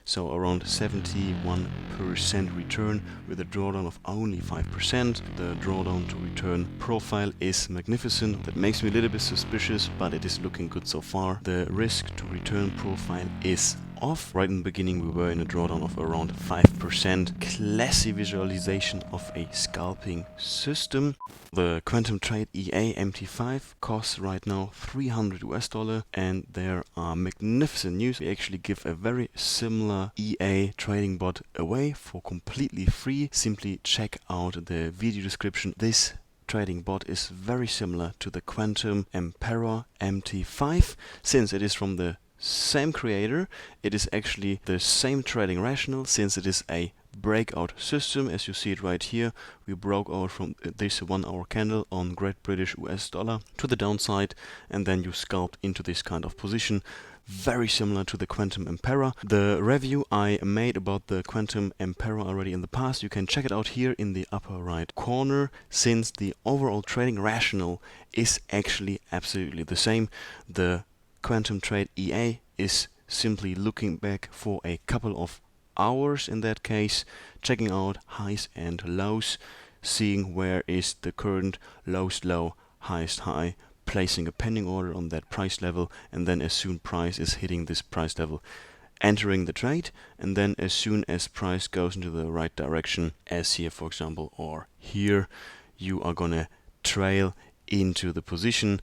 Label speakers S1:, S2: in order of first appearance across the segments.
S1: so around 71% return with a drawdown of only 5%. The drawdown to return profile is magnificent. That makes me a little bit suspicious, but it is looking good so far. The risk to return profile is off. Right in the beginning we were in a drawdown of around 5%. Classy visualization of a scalping system. The Quantum Trade EA MT5 costs right now $300, and there are magnificent news. We actually give a very similar EA trading bot away for completely free. Simply check out the video description. This trading bot is very similar to the Quantum Emperor MT5. Since it is from the same creator, it is actually the same trading rationale. Since it is a breakout system, as you see it right here, we broke out from this 1 hour candle on Great British US dollar to the downside, and then you scalped into this kind of position. Very similar to the Quantum Emperor. The review I made about the Quantum Emperor already in the past, you can check it out here in the upper right corner. Since the overall trading rationale is actually absolutely the same, the Quantum Trade EA is simply looking back for a couple of hours in that case, checking out highs and lows, seeing where is the current lowest low, highest high, placing a pending order on that price level, and then as soon price is hitting this price level, entering the trade, and then as soon as price goes into the right direction, as here for example, or here, you are gonna trail into the position.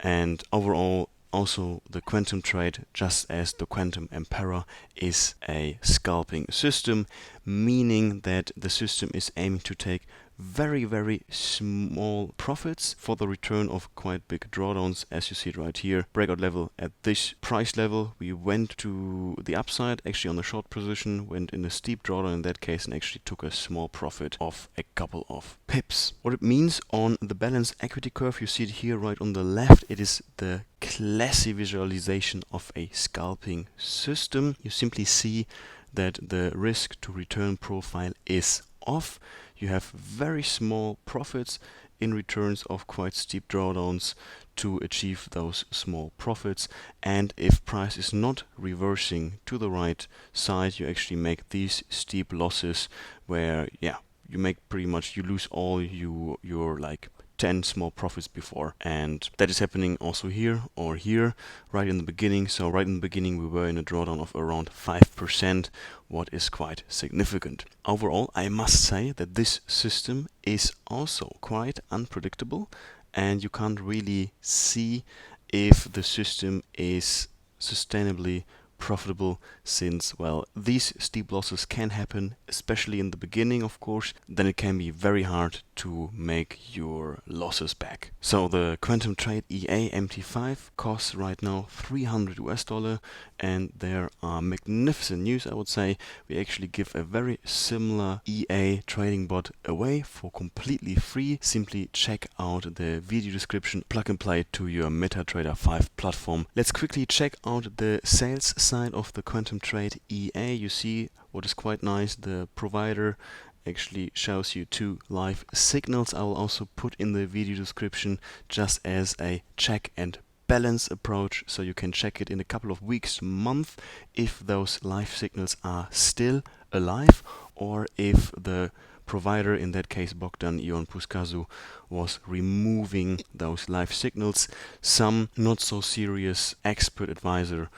S1: And overall, also the Quantum Trade, just as the Quantum Emperor, is a scalping system, meaning that the system is aiming to take very small profits for the return of quite big drawdowns, as you see it right here. Breakout level at this price level, we went to the upside, actually on the short position, went in a steep drawdown in that case, and actually took a small profit of a couple of pips. What it means on the balanced equity curve, you see it here right on the left, it is the classy visualization of a scalping system. You simply see that the risk to return profile is off. You have very small profits in returns of quite steep drawdowns to achieve those small profits, and if price is not reversing to the right side, you actually make these steep losses where you make pretty much, you lose all your like 10 small profits before, and that is happening also here or here right in the beginning. So right in the beginning we were in a drawdown of around 5%, what is quite significant. Overall, I must say that this system is also quite unpredictable, and you can't really see if the system is sustainably profitable, since, well, these steep losses can happen, especially in the beginning, of course. Then it can be very hard to make your losses back. So the Quantum Trade EA MT5 costs right now $300, and there are magnificent news, I would say. We actually give a very similar EA trading bot away for completely free. Simply check out the video description, plug and play to your MetaTrader 5 platform. Let's quickly check out the sales side of the Quantum Trade EA. You see what is quite nice, the provider actually shows you 2 live signals. I will also put in the video description just as a check and balance approach, so you can check it in a couple of weeks, month, if those live signals are still alive, or if the provider, in that case Bogdan Ion Puskazu, was removing those live signals. Some not so serious expert advisor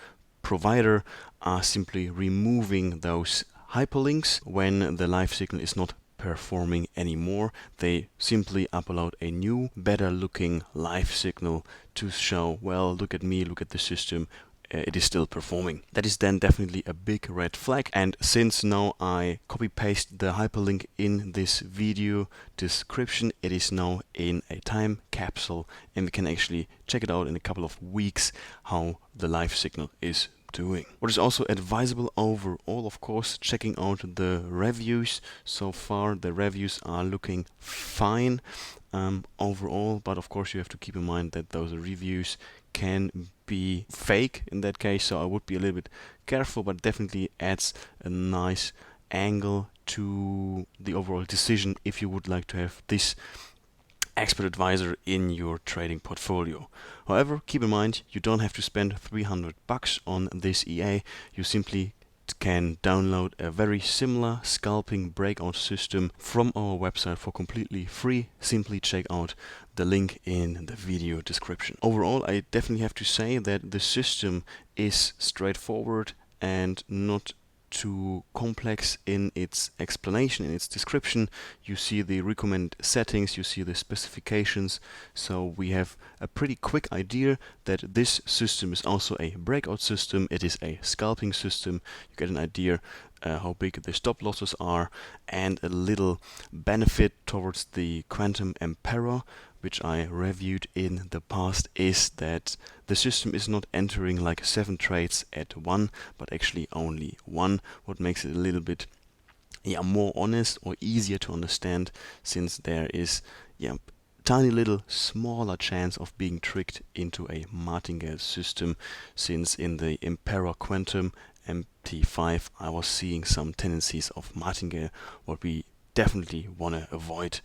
S1: provider are simply removing those hyperlinks when the live signal is not performing anymore. They simply upload a new, better looking live signal to show, well, look at me, look at the system, it is still performing. That is then definitely a big red flag. And since now I copy paste the hyperlink in this video description, it is now in a time capsule, and we can actually check it out in a couple of weeks how the live signal is doing. What is also advisable overall, of course, checking out the reviews. So far the reviews are looking fine overall, but of course you have to keep in mind that those reviews can be fake in that case, so I would be a little bit careful, but definitely adds a nice angle to the overall decision if you would like to have this expert advisor in your trading portfolio. However, keep in mind, you don't have to spend $300 on this EA. You simply can download a very similar scalping breakout system from our website for completely free. Simply check out the link in the video description. Overall, I definitely have to say that the system is straightforward and not too complex in its explanation, in its description. You see the recommended settings, you see the specifications, so we have a pretty quick idea that this system is also a breakout system. It is a scalping system. You get an idea how big the stop losses are, and a little benefit towards the Quantum Emperor, which I reviewed in the past, is that the system is not entering like 7 trades at one, but actually only one, what makes it a little bit more honest or easier to understand, since there is tiny little smaller chance of being tricked into a martingale system, since in the Emperor Quantum MT5 I was seeing some tendencies of martingale, what we definitely want to avoid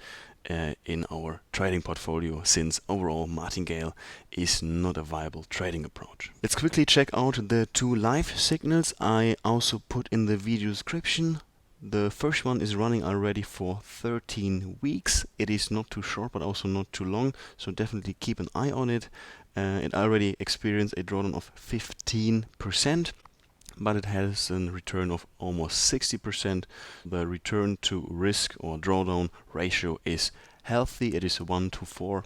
S1: in our trading portfolio, since overall martingale is not a viable trading approach. Let's quickly check out the 2 live signals I also put in the video description. The first one is running already for 13 weeks. It is not too short but also not too long, so definitely keep an eye on it. It already experienced a drawdown of 15%. But it has a return of almost 60%. The return to risk or drawdown ratio is healthy. It is 1:4,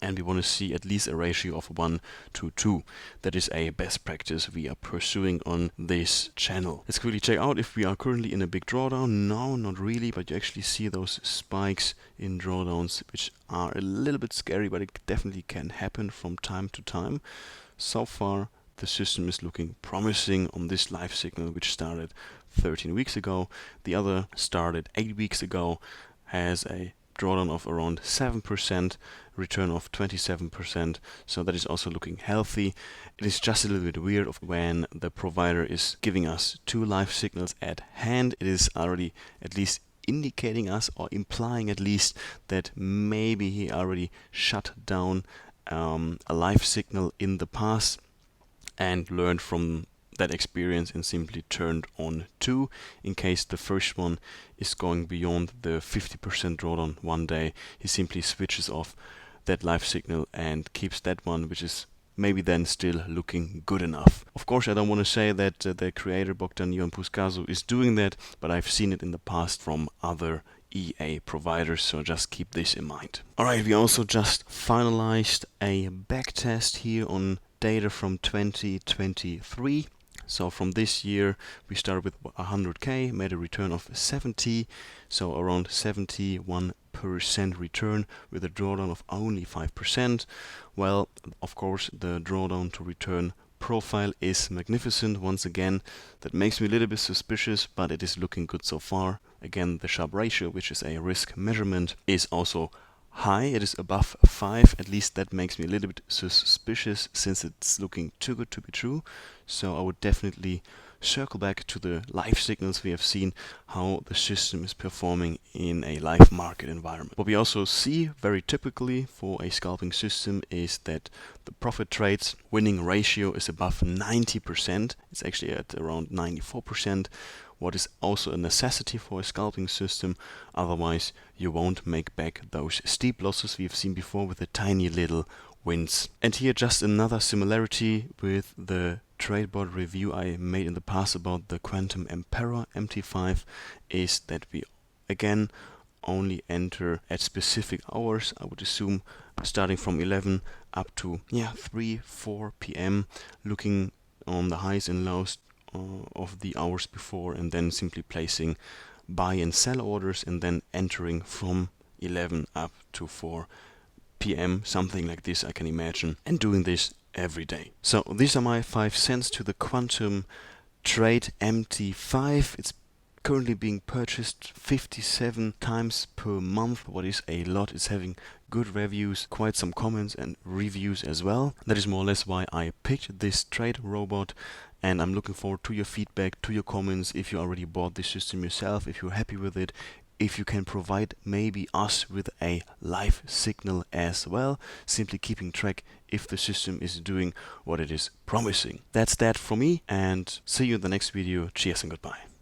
S1: and we want to see at least a ratio of 1:2. That is a best practice we are pursuing on this channel. Let's quickly check out if we are currently in a big drawdown. No, not really, but you actually see those spikes in drawdowns, which are a little bit scary, but it definitely can happen from time to time. So far, the system is looking promising on this live signal, which started 13 weeks ago. The other started 8 weeks ago, has a drawdown of around 7%, return of 27%, so that is also looking healthy. It is just a little bit weird of when the provider is giving us 2 live signals at hand. It is already at least indicating us, or implying at least, that maybe he already shut down a live signal in the past and learned from that experience and simply turned on 2 in case the first one is going beyond the 50% drawdown one day. He simply switches off that live signal and keeps that one, which is maybe then still looking good enough. Of course, I don't want to say that the creator Bogdan Ion Puskazu is doing that, but I've seen it in the past from other EA providers, so just keep this in mind. Alright, we also just finalized a backtest here on data from 2023. So from this year we started with 100k, made a return of 70, so around 71% return with a drawdown of only 5%. Well, of course, the drawdown to return profile is magnificent. Once again, that makes me a little bit suspicious, but it is looking good so far. Again, the Sharpe ratio, which is a risk measurement, is also high. It is above 5. At least that makes me a little bit suspicious, since it's looking too good to be true. So I would definitely circle back to the live signals we have seen, how the system is performing in a live market environment. What we also see very typically for a scalping system is that the profit trades winning ratio is above 90%. It's actually at around 94%. What is also a necessity for a scalping system, otherwise you won't make back those steep losses we've seen before with the tiny little wins. And here just another similarity with the TradeBot review I made in the past about the Quantum Emperor MT5 is that we again only enter at specific hours. I would assume starting from 11 up to 3-4 p.m. looking on the highs and lows of the hours before, and then simply placing buy and sell orders, and then entering from 11 up to 4 p.m. something like this I can imagine, and doing this every day. So these are my 5 cents to the Quantum Trade MT5. It's currently being purchased 57 times per month, what is a lot. It's having good reviews, quite some comments and reviews as well. That is more or less why I picked this trade robot, and I'm looking forward to your feedback, to your comments, if you already bought this system yourself, if you're happy with it, if you can provide maybe us with a live signal as well, simply keeping track if the system is doing what it is promising. That's that for me, and see you in the next video. Cheers and goodbye.